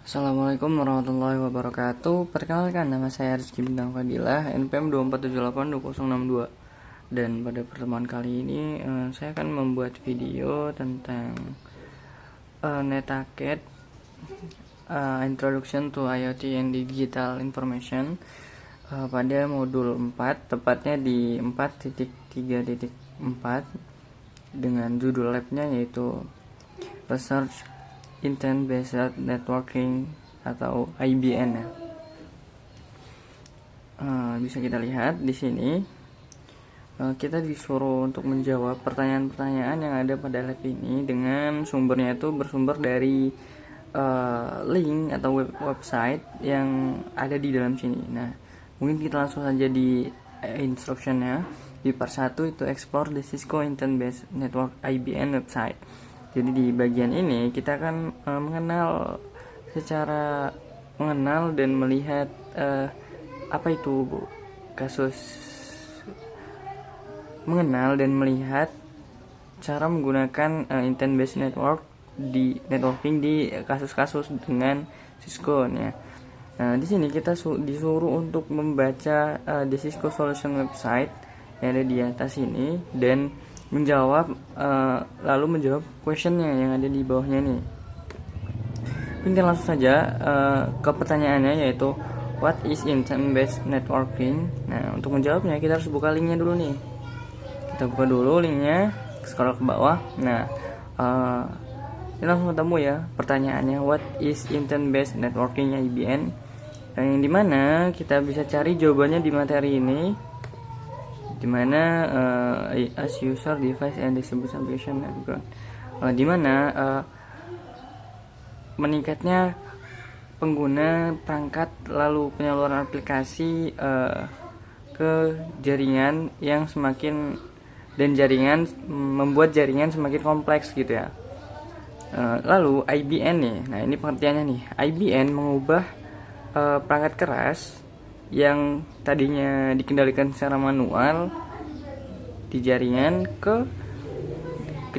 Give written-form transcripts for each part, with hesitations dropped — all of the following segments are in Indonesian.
Assalamualaikum warahmatullahi wabarakatuh. Perkenalkan, nama saya Rizky Bintang Fadilah, NPM 2478262. Dan pada pertemuan kali ini saya akan membuat video tentang NetAcad, Introduction to IoT and Digital Information, pada modul 4, tepatnya di 4.3.4, dengan judul labnya yaitu Research Intent Based Networking atau IBN ya. Bisa kita lihat di sini kita disuruh untuk menjawab pertanyaan-pertanyaan yang ada pada lab ini dengan sumbernya itu bersumber dari link atau website yang ada di dalam sini. Nah, mungkin kita langsung saja di instructionnya. Di part 1 itu explore the Cisco Intent Based Network IBN website. Jadi di bagian ini kita akan mengenal dan melihat apa itu kasus, mengenal dan melihat cara menggunakan intent based network di networking di kasus-kasus dengan Cisco ya. Nah, di sini kita disuruh untuk membaca the Cisco Solution website yang ada di atas ini dan lalu menjawab questionnya yang ada di bawahnya nih. Kita langsung saja ke pertanyaannya, yaitu what is intent based networking. Nah, untuk menjawabnya kita harus buka linknya dulu nih. Kita buka dulu linknya, scroll ke bawah. Nah, ini langsung ketemu ya pertanyaannya, what is intent based networking IBN, yang dimana kita bisa cari jawabannya di materi ini, dimana as user device and distribution application background, dimana meningkatnya pengguna perangkat lalu penyaluran aplikasi ke jaringan yang semakin, dan jaringan membuat jaringan semakin kompleks gitu ya. Lalu IBN nih, nah ini pengertiannya nih. IBN mengubah perangkat keras yang tadinya dikendalikan secara manual di jaringan ke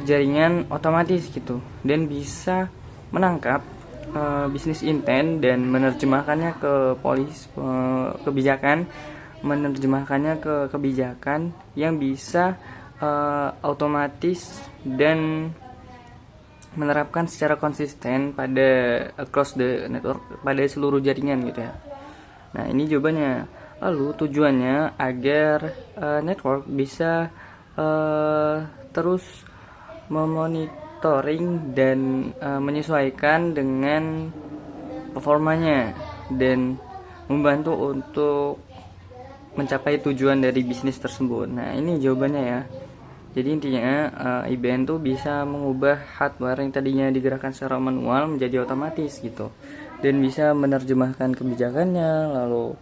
jaringan otomatis gitu, dan bisa menangkap bisnis intent dan menerjemahkannya ke kebijakan yang bisa otomatis dan menerapkan secara konsisten pada across the network, pada seluruh jaringan gitu ya. Nah, ini jawabannya. Lalu tujuannya agar network bisa terus memonitoring dan menyesuaikan dengan performanya dan membantu untuk mencapai tujuan dari bisnis tersebut. Nah, ini jawabannya ya. Jadi intinya IBN tuh bisa mengubah hardware yang tadinya digerakkan secara manual menjadi otomatis gitu, dan bisa menerjemahkan kebijakannya, lalu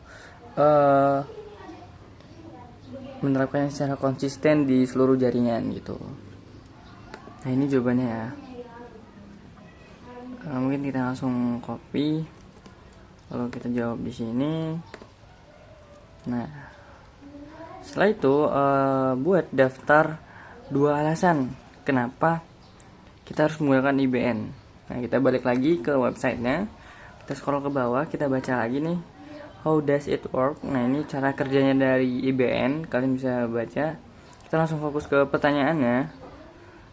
menerapkannya secara konsisten di seluruh jaringan gitu. Nah, ini jawabannya ya. Mungkin kita langsung copy, lalu kita jawab di sini. Nah, setelah itu buat daftar 2 alasan kenapa kita harus menggunakan IBN. Nah, kita balik lagi ke websitenya, kita scroll ke bawah, kita baca lagi nih, how does it work. Nah, ini cara kerjanya dari IBN, kalian bisa baca. Kita langsung fokus ke pertanyaannya.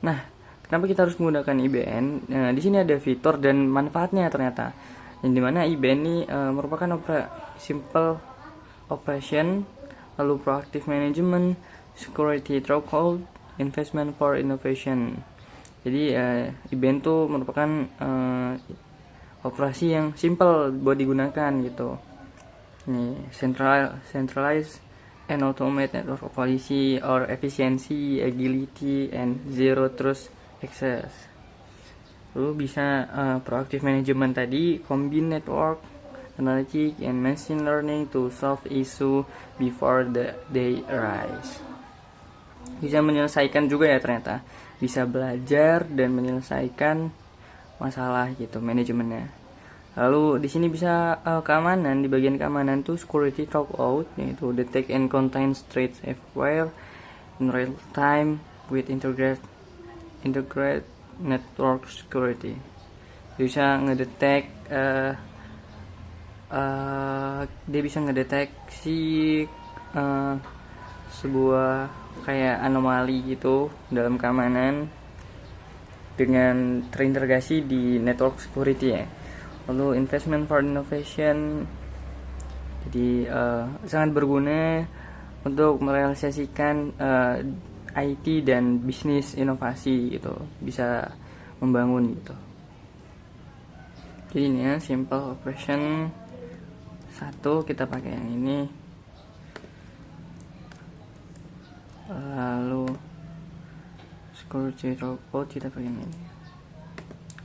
Nah, kenapa kita harus menggunakan IBN? Nah, di sini ada fitur dan manfaatnya ternyata, yang dimana IBN ini merupakan simple operation, lalu proactive management, security threshold, investment for innovation. Jadi IBN itu merupakan operasi yang simple buat digunakan gitu. Ini centralized and automate network policy or efficiency, agility, and zero trust access. Lalu bisa proactive management tadi, combine network analytics and machine learning to solve issue before they arise. Bisa menyelesaikan juga ya ternyata, bisa belajar dan menyelesaikan masalah gitu manajemennya. Lalu di sini bisa keamanan, di bagian keamanan tuh security threshold, yaitu detect and contain threats everywhere in real time with integrate network security. bisa dia bisa ngedeteksi sebuah kayak anomali gitu dalam keamanan dengan terintegrasi di network security ya. Lalu investment for innovation, jadi sangat berguna untuk merealisasikan IT dan bisnis inovasi gitu, bisa membangun gitu. Jadi ini ya, simple operation 1 kita pakai yang ini. Lalu security robot kita pakai yang ini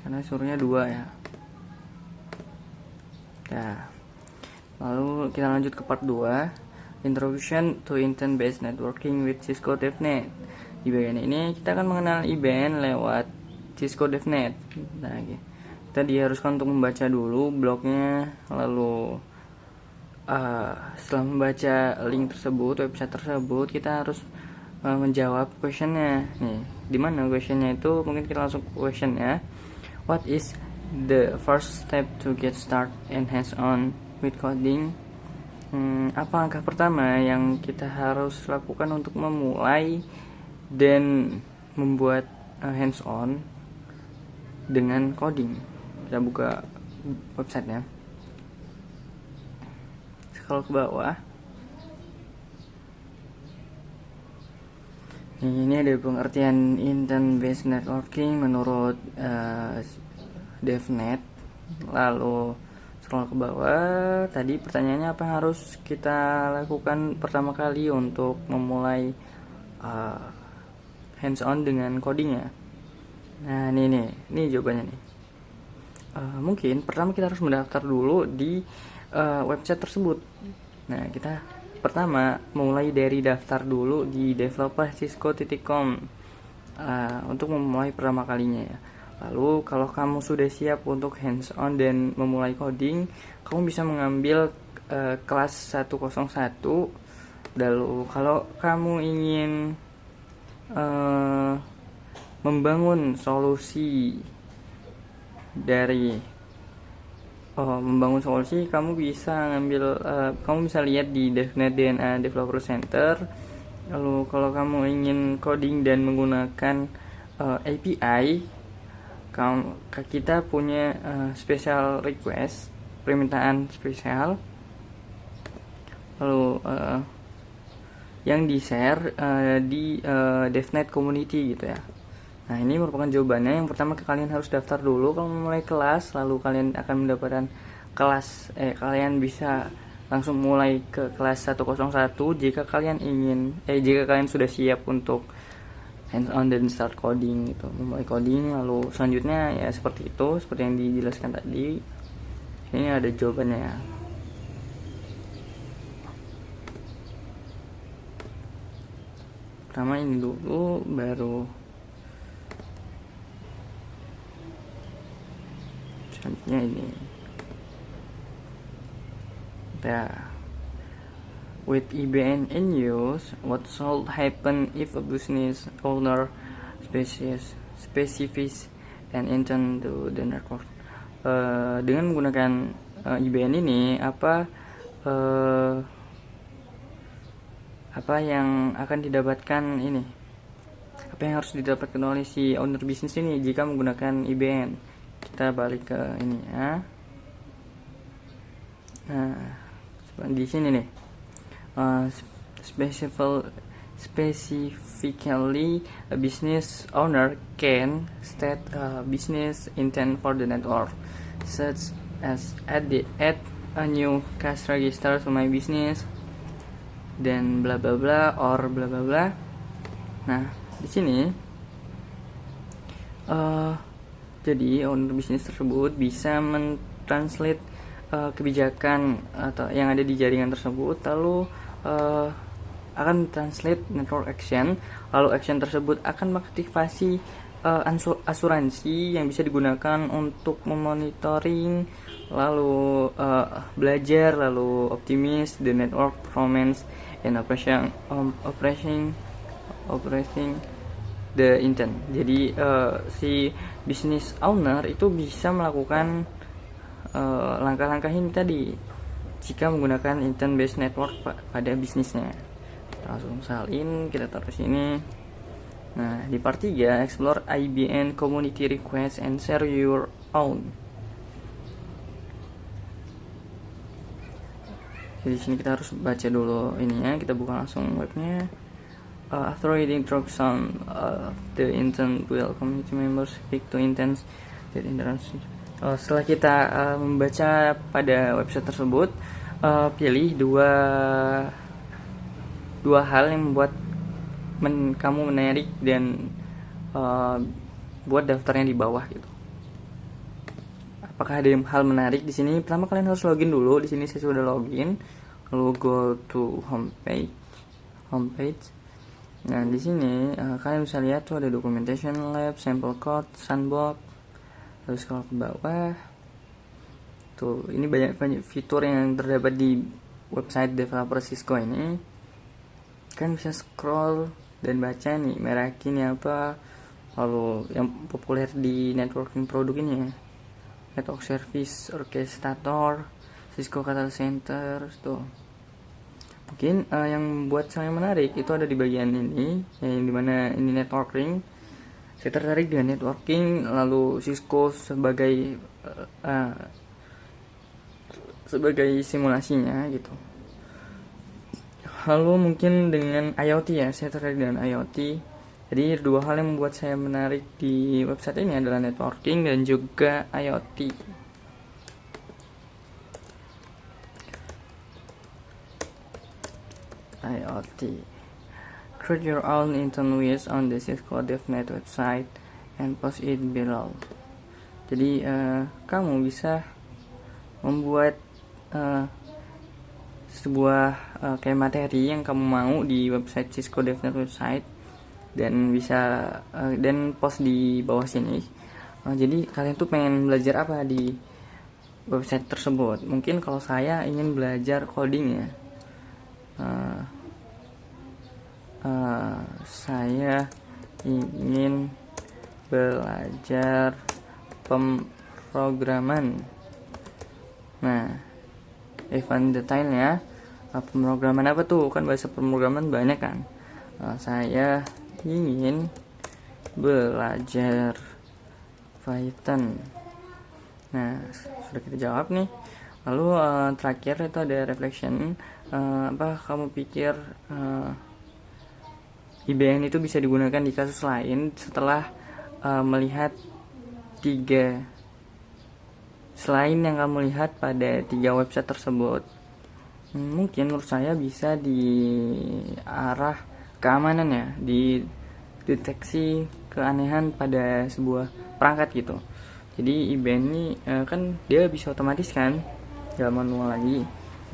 karena suruhnya 2 ya. Nah, lalu kita lanjut ke part 2, Introduction to Intent-Based Networking with Cisco DevNet. Di bagian ini kita akan mengenal IBN lewat Cisco DevNet. Nah, kita diharuskan untuk membaca dulu blognya, lalu setelah membaca link tersebut, website tersebut, kita harus menjawab questionnya. Nih, di mana questionnya itu? Mungkin kita langsung questionnya. What is the first step to get start and hands-on with coding? Apa langkah pertama yang kita harus lakukan untuk memulai dan membuat hands-on dengan coding? Kita buka websitenya. Scroll ke bawah. Ini ada pengertian intent-based networking menurut DevNet. Lalu scroll ke bawah. Tadi pertanyaannya apa yang harus kita lakukan pertama kali untuk memulai hands-on dengan codingnya. Nah, ini jawabannya nih. Mungkin pertama kita harus mendaftar dulu di website tersebut. Nah, kita pertama mulai dari daftar dulu di developer.cisco.com untuk memulai pertama kalinya ya. Lalu kalau kamu sudah siap untuk hands on dan memulai coding, kamu bisa mengambil kelas 101. Lalu kalau kamu ingin membangun solusi kamu bisa lihat di DevNet DNA Developer Center. Lalu kalau kamu ingin coding dan menggunakan API, kita punya special request, permintaan spesial. Lalu yang di-share di DevNet community gitu ya. Nah, ini merupakan jawabannya. Yang pertama, kalian harus daftar dulu kalau memulai kelas, lalu kalian akan mendapatkan kalian bisa langsung mulai ke kelas 101 jika kalian sudah siap untuk hands on dan start coding gitu, memulai coding. Lalu selanjutnya ya seperti yang dijelaskan tadi. Ini ada jawabannya ya. Pertama ini dulu, baru selanjutnya ini. With IBN in use, what should happen if a business owner specifies an intent to the network? Dengan menggunakan IBN ini, apa yang akan didapatkan ini? Apa yang harus didapatkan oleh si owner bisnis ini jika menggunakan IBN? Kita balik ke ini ya. Nah, di sini nih, specifically a business owner can state a business intent for the network, such as add a new cash register to my business, dan bla bla bla or bla bla bla. Nah, di sini jadi owner bisnis tersebut bisa mentranslate kebijakan atau yang ada di jaringan tersebut, lalu akan translate network action, lalu action tersebut akan mengaktifasi asuransi yang bisa digunakan untuk memonitoring, lalu belajar, lalu optimize the network performance and operating the intent. Jadi si business owner itu bisa melakukan langkah-langkah ini tadi jika menggunakan intent based network pada bisnisnya. Langsung salin, kita taruh sini. Nah, di part 3, explore IBN community request and share your own. Jadi di sini kita harus baca dulu ininya, kita buka langsung webnya. After reading introduction the intent, will community members speak to intents that interaction. Setelah kita membaca pada website tersebut, pilih dua hal yang membuat kamu menarik dan buat daftarnya di bawah gitu. Apakah ada hal menarik di sini? Pertama kalian harus login dulu. Di sini saya sudah login. Lalu go to homepage. Nah, di sini kalian bisa lihat tuh ada documentation lab, sample code, sandbox. Lalu scroll ke bawah. Tuh, ini banyak fitur yang terdapat di website developer Cisco ini. Kan bisa scroll dan baca nih merek ini apa, lalu yang populer di networking produk ini ya, network service orchestrator, Cisco Catalyst Center tuh. Mungkin yang buat saya menarik itu ada di bagian ini, yang dimana ini networking. Saya tertarik dengan networking, lalu Cisco sebagai simulasinya gitu. Lalu mungkin dengan IoT ya, saya tertarik dengan IoT. Jadi dua hal yang membuat saya menarik di website ini adalah networking dan juga IoT. Create your own intern list on the Cisco DevNet website and post it below. Jadi kamu bisa membuat sebuah kayak materi yang kamu mau di website Cisco DevNet website dan bisa dan post di bawah sini. Jadi kalian tuh pengen belajar apa di website tersebut? Mungkin kalau saya ingin belajar coding ya, saya ingin belajar pemrograman. Nah, event detailnya pemrograman apa tuh, kan bahasa pemrograman banyak kan. Saya ingin belajar Python. Nah, sudah kita jawab nih. Lalu terakhir itu ada reflection. Apa kamu pikir IBN itu bisa digunakan di kasus lain setelah melihat tiga selain yang kamu lihat pada 3 website tersebut? Mungkin menurut saya bisa di arah keamanan ya, di deteksi keanehan pada sebuah perangkat gitu. Jadi IBN ini kan dia bisa otomatis kan, gak manual lagi.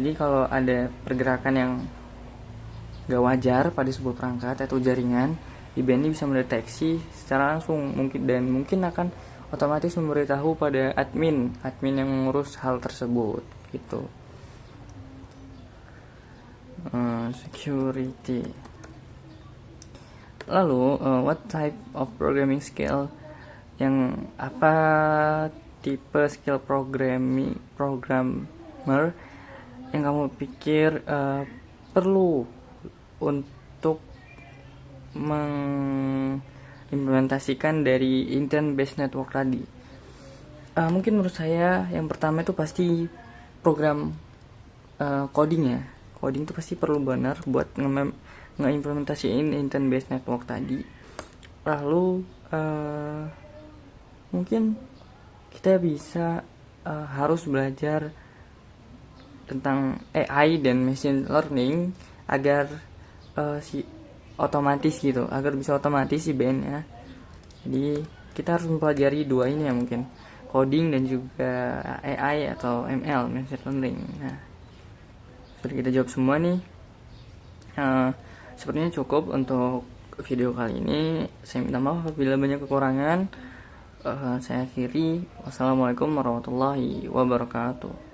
Jadi kalau ada pergerakan yang gak wajar pada sebuah perangkat atau jaringan, IBN ini bisa mendeteksi secara langsung mungkin akan otomatis memberitahu pada admin yang mengurus hal tersebut gitu. Security. Lalu what type of programming skill, yang apa tipe skill programmer yang kamu pikir perlu untuk mengimplementasikan dari intent based network tadi? Mungkin menurut saya yang pertama itu pasti program coding ya. Coding itu pasti perlu benar buat ngeimplementasiin intent based network tadi. Lalu mungkin kita bisa harus belajar tentang AI dan machine learning agar otomatis gitu, agar bisa otomatis IBN ya. Jadi kita harus mempelajari dua ini ya, mungkin coding dan juga AI atau ML, machine learning. Nah, sudah kita jawab semua nih. Sepertinya cukup untuk video kali ini. Saya minta maaf apabila banyak kekurangan. Saya akhiri. Wassalamualaikum warahmatullahi wabarakatuh.